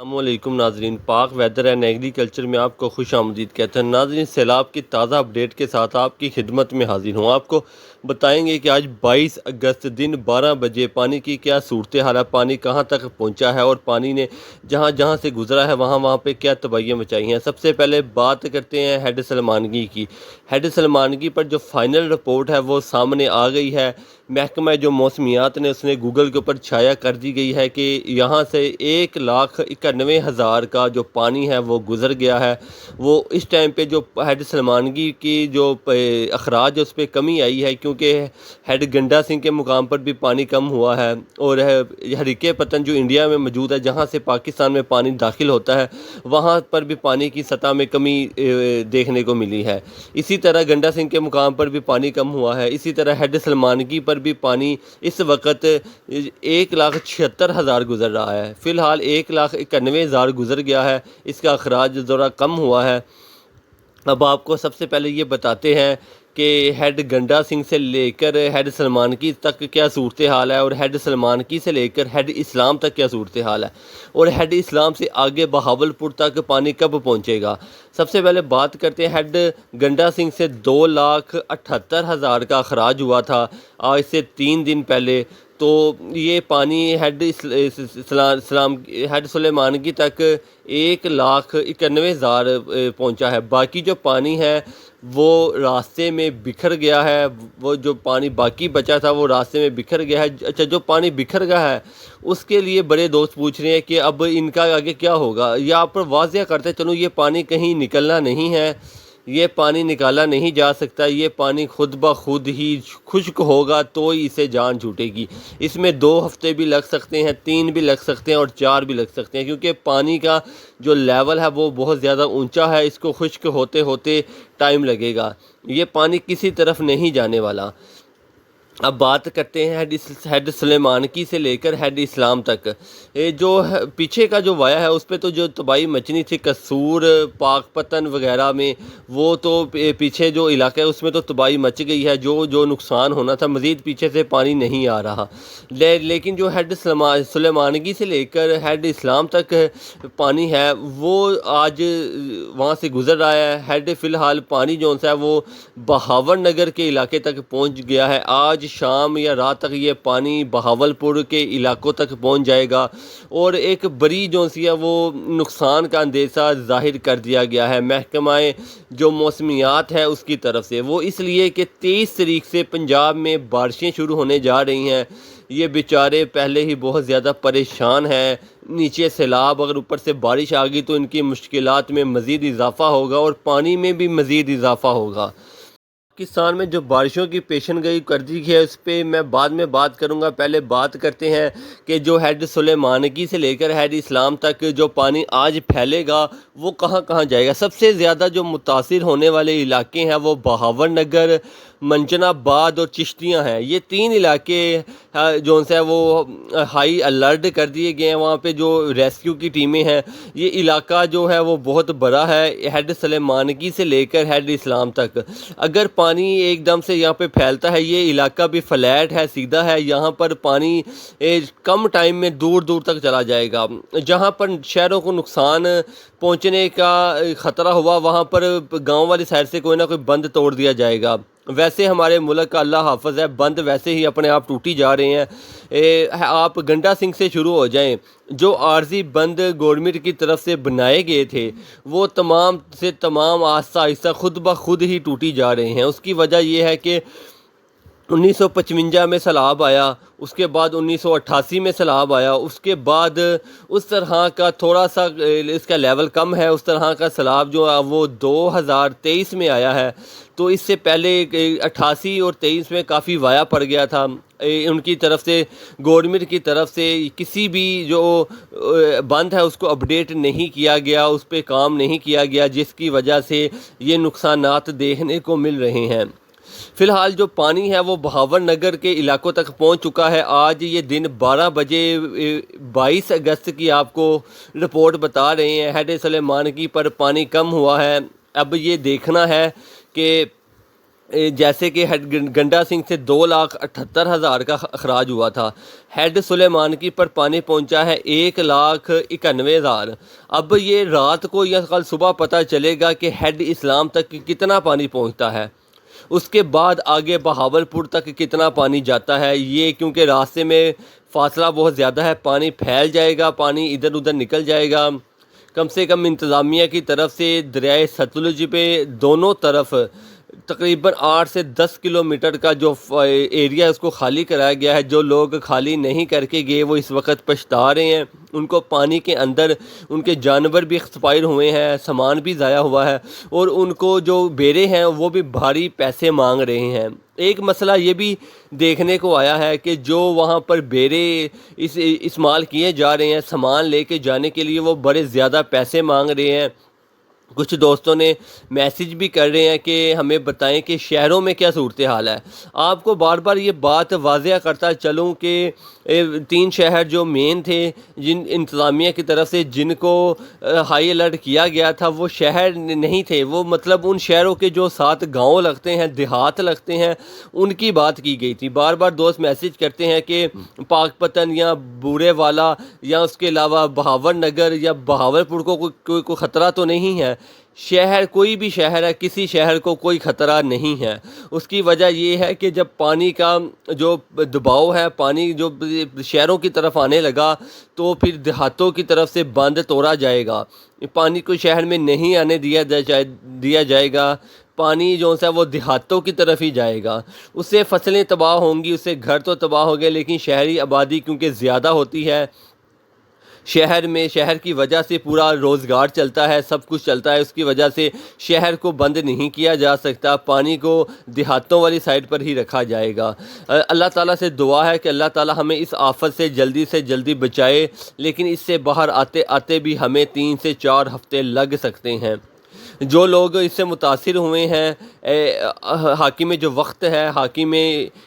السلام علیکم ناظرین، پاک ویدر اینڈ ایگریکلچر میں آپ کو خوش آمدید کہتے ہیں۔ ناظرین، سیلاب کی تازہ اپڈیٹ کے ساتھ آپ کی خدمت میں حاضر ہوں۔ آپ کو بتائیں گے کہ آج 22 اگست دن 12 بجے پانی کی کیا صورتحال ہے، پانی کہاں تک پہنچا ہے اور پانی نے جہاں جہاں سے گزرا ہے وہاں پہ کیا تباہیاں مچائی ہیں۔ سب سے پہلے بات کرتے ہیں ہیڈ سلمانگی کی۔ ہیڈ سلمانگی پر جو فائنل رپورٹ ہے وہ سامنے آ گئی ہے۔ محکمہ جو موسمیات نے اس نے گوگل کے اوپر چھایا کر دی گئی ہے کہ یہاں سے 1,91,000 کا جو پانی ہے وہ گزر گیا ہے۔ وہ اس ٹائم پہ جو ہیڈ سلمانگی کی جو اخراج اس پہ کمی آئی ہے، کیونکہ ہیڈ گنڈا سنگھ کے مقام پر بھی پانی کم ہوا ہے، اور حریقے پتن جو انڈیا میں موجود ہے جہاں سے پاکستان میں پانی داخل ہوتا ہے وہاں پر بھی پانی کی سطح میں کمی دیکھنے کو ملی ہے۔ اسی طرح گنڈا سنگھ کے مقام پر بھی پانی کم ہوا ہے۔ اسی طرح ہیڈ سلمانگی پر بھی پانی اس وقت 1,76,000 گزر رہا ہے۔ فی الحال 1,91,000 گزر گیا ہے، اس کا اخراج ذرا کم ہوا ہے۔ اب آپ کو سب سے پہلے یہ بتاتے ہیں کہ ہیڈ گنڈا سنگھ سے لے کر ہیڈ سلمانگی تک کیا صورتحال ہے، اور ہیڈ سلمانگی سے لے کر ہیڈ اسلام تک کیا صورتحال ہے، اور ہیڈ اسلام سے آگے بہاولپور تک پانی کب پہنچے گا۔ سب سے پہلے بات کرتے ہیں ہیڈ گنڈا سنگھ سے 2,78,000 کا اخراج ہوا تھا آج سے 3 دن پہلے، تو یہ پانی ہیڈ سلیمانگی تک 1,91,000 پہنچا ہے۔ باقی جو پانی ہے وہ راستے میں بکھر گیا ہے، وہ جو پانی باقی بچا تھا وہ راستے میں بکھر گیا ہے۔ اچھا، جو پانی بکھر گیا ہے اس کے لیے بڑے دوست پوچھ رہے ہیں کہ اب ان کا آگے کیا ہوگا۔ یا آپ پر واضح کرتے چلوں، یہ پانی کہیں نکلنا نہیں ہے، یہ پانی نکالا نہیں جا سکتا، یہ پانی خود بخود ہی خشک ہوگا تو ہی اسے جان چھوٹے گی۔ اس میں 2 ہفتے بھی لگ سکتے ہیں، 3 بھی لگ سکتے ہیں اور 4 بھی لگ سکتے ہیں، کیونکہ پانی کا جو لیول ہے وہ بہت زیادہ اونچا ہے، اس کو خشک ہوتے ہوتے ٹائم لگے گا، یہ پانی کسی طرف نہیں جانے والا۔ اب بات کرتے ہیں ہیڈ سلیمانگی سے لے کر ہیڈ اسلام تک۔ جو پیچھے کا جو وایا ہے اس پہ تو جو تباہی مچنی تھی قصور، پاک پتن وغیرہ میں، وہ تو پیچھے جو علاقہ ہے اس میں تو تباہی مچ گئی ہے، جو نقصان ہونا تھا مزید پیچھے سے پانی نہیں آ رہا۔ لیکن جو ہیڈ سلیمانگی سے لے کر ہیڈ اسلام تک پانی ہے وہ آج وہاں سے گزر رہا ہے۔ ہیڈ فی الحال پانی جو ہے وہ بہاول نگر کے علاقے تک پہنچ گیا ہے۔ آج شام یا رات تک یہ پانی بہاولپور کے علاقوں تک پہنچ جائے گا، اور ایک بڑی جو سی ہے وہ نقصان کا اندیشہ ظاہر کر دیا گیا ہے محکمہ جو موسمیات ہے اس کی طرف سے۔ وہ اس لیے کہ 23 تاریخ سے پنجاب میں بارشیں شروع ہونے جا رہی ہیں، یہ بیچارے پہلے ہی بہت زیادہ پریشان ہیں، نیچے سیلاب، اگر اوپر سے بارش آ گئی تو ان کی مشکلات میں مزید اضافہ ہوگا اور پانی میں بھی مزید اضافہ ہوگا۔ پاکستان میں جو بارشوں کی پیشن گوئی کر دی ہے اس پہ میں بعد میں بات کروں گا۔ پہلے بات کرتے ہیں کہ جو ہیڈ سلیمانگی سے لے کر ہیڈ اسلام تک جو پانی آج پھیلے گا وہ کہاں کہاں جائے گا۔ سب سے زیادہ جو متاثر ہونے والے علاقے ہیں وہ بہاول نگر، منجن آباد اور چشتیاں ہیں۔ یہ 3 علاقے جو ہے وہ ہائی الرٹ کر دیے گئے ہیں، وہاں پہ جو ریسکیو کی ٹیمیں ہیں۔ یہ علاقہ جو ہے وہ بہت بڑا ہے، ہیڈ سلیمانگی سے لے کر ہیڈ اسلام تک۔ اگر پانی ایک دم سے یہاں پہ پھیلتا ہے، یہ علاقہ بھی فلیٹ ہے، سیدھا ہے، یہاں پر پانی کم ٹائم میں دور دور تک چلا جائے گا۔ جہاں پر شہروں کو نقصان پہنچنے کا خطرہ ہوا وہاں پر گاؤں والی سائڈ سے کوئی نہ کوئی بند توڑ دیا جائے گا۔ ویسے ہمارے ملک کا اللہ حافظ ہے، بند ویسے ہی اپنے آپ ٹوٹی جا رہے ہیں۔ آپ گنڈا سنگھ سے شروع ہو جائیں، جو عارضی بند گورنمنٹ کی طرف سے بنائے گئے تھے وہ تمام سے تمام آہستہ آہستہ خود بخود ہی ٹوٹی جا رہے ہیں۔ اس کی وجہ یہ ہے کہ 1955 میں سیلاب آیا، اس کے بعد 1988 میں سیلاب آیا، اس کے بعد اس طرح کا تھوڑا سا اس کا لیول کم ہے، اس طرح کا سیلاب جو ہے وہ 2023 میں آیا ہے۔ تو اس سے پہلے 88 اور 23 میں کافی وایا پڑ گیا تھا، ان کی طرف سے گورنمنٹ کی طرف سے کسی بھی جو بند ہے اس کو اپڈیٹ نہیں کیا گیا، اس پہ کام نہیں کیا گیا، جس کی وجہ سے یہ نقصانات دیکھنے کو مل رہے ہیں۔ فی الحال جو پانی ہے وہ بہاول نگر کے علاقوں تک پہنچ چکا ہے۔ آج یہ دن 12 بجے 22 اگست کی آپ کو رپورٹ بتا رہے ہیں، ہیڈ سلیمانگی پر پانی کم ہوا ہے۔ اب یہ دیکھنا ہے کہ جیسے کہ ہیڈ گنڈا سنگھ سے 2,78,000 کا اخراج ہوا تھا، ہیڈ سلیمانکی پر پانی پہنچا ہے 1,91,000۔ اب یہ رات کو یا کل صبح پتہ چلے گا کہ ہیڈ اسلام تک کتنا پانی پہنچتا ہے، اس کے بعد آگے بہاول پور تک کتنا پانی جاتا ہے۔ یہ کیونکہ راستے میں فاصلہ بہت زیادہ ہے، پانی پھیل جائے گا، پانی ادھر ادھر نکل جائے گا۔ کم سے کم انتظامیہ کی طرف سے دریائے ستلج پہ دونوں طرف تقریباً 8 سے 10 کلومیٹر کا جو ایریا ہے اس کو خالی کرایا گیا ہے۔ جو لوگ خالی نہیں کر کے گئے وہ اس وقت پچھتا رہے ہیں، ان کو پانی کے اندر ان کے جانور بھی ایکسپائر ہوئے ہیں، سامان بھی ضائع ہوا ہے، اور ان کو جو بیرے ہیں وہ بھی بھاری پیسے مانگ رہے ہیں۔ ایک مسئلہ یہ بھی دیکھنے کو آیا ہے کہ جو وہاں پر بیرے استعمال کیے جا رہے ہیں سامان لے کے جانے کے لیے، وہ بڑے زیادہ پیسے مانگ رہے ہیں۔ کچھ دوستوں نے میسج بھی کر رہے ہیں کہ ہمیں بتائیں کہ شہروں میں کیا صورتحال ہے۔ آپ کو بار بار یہ بات واضح کرتا چلوں کہ 3 شہر جو مین تھے جن انتظامیہ کی طرف سے جن کو ہائی الرٹ کیا گیا تھا، وہ شہر نہیں تھے، وہ مطلب ان شہروں کے جو 7 گاؤں لگتے ہیں، دیہات لگتے ہیں، ان کی بات کی گئی تھی۔ بار بار دوست میسج کرتے ہیں کہ پاک پتن یا بورے والا یا اس کے علاوہ بہاول نگر یا بہاول پور کو کوئی خطرہ تو نہیں ہے۔ شہر کوئی بھی شہر ہے، کسی شہر کو کوئی خطرہ نہیں ہے۔ اس کی وجہ یہ ہے کہ جب پانی کا جو دباؤ ہے، پانی جو شہروں کی طرف آنے لگا تو پھر دیہاتوں کی طرف سے بند توڑا جائے گا، پانی کو شہر میں نہیں آنے دیا جائے گا، پانی جو ہے وہ دیہاتوں کی طرف ہی جائے گا۔ اس سے فصلیں تباہ ہوں گی، اس سے گھر تو تباہ ہو گئے، لیکن شہری آبادی کیونکہ زیادہ ہوتی ہے، شہر کی وجہ سے پورا روزگار چلتا ہے، سب کچھ چلتا ہے، اس کی وجہ سے شہر کو بند نہیں کیا جا سکتا، پانی کو دیہاتوں والی سائڈ پر ہی رکھا جائے گا۔ اللہ تعالیٰ سے دعا ہے کہ اللہ تعالیٰ ہمیں اس آفت سے جلدی بچائے، لیکن اس سے باہر آتے آتے بھی ہمیں 3 سے 4 ہفتے لگ سکتے ہیں۔ جو لوگ اس سے متاثر ہوئے ہیں، حاکم جو وقت ہے، حاکم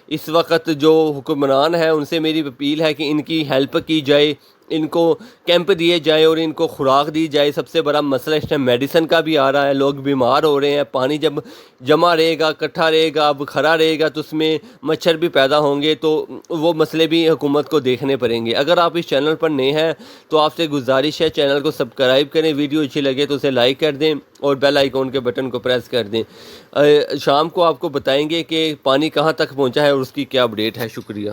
اس وقت جو حکمران ہے، ان سے میری اپیل ہے کہ ان کی ہیلپ کی جائے، ان کو کیمپ دیے جائیں اور ان کو خوراک دی جائے۔ سب سے بڑا مسئلہ اس ٹائم میڈیسن کا بھی آ رہا ہے، لوگ بیمار ہو رہے ہیں، پانی جب جمع رہے گا، اکٹھا رہے گا، اب کھڑا رہے گا تو اس میں مچھر بھی پیدا ہوں گے، تو وہ مسئلے بھی حکومت کو دیکھنے پڑیں گے۔ اگر آپ اس چینل پر نئے ہیں تو آپ سے گزارش ہے چینل کو سبسکرائب کریں، ویڈیو اچھی لگے تو اسے لائک کر دیں اور بیل آئیکن کے بٹن کو پریس کر دیں۔ شام کو آپ کو بتائیں گے کہ پانی کہاں تک پہنچا ہے اور اس کی کیا اپڈیٹ ہے۔ شکریہ۔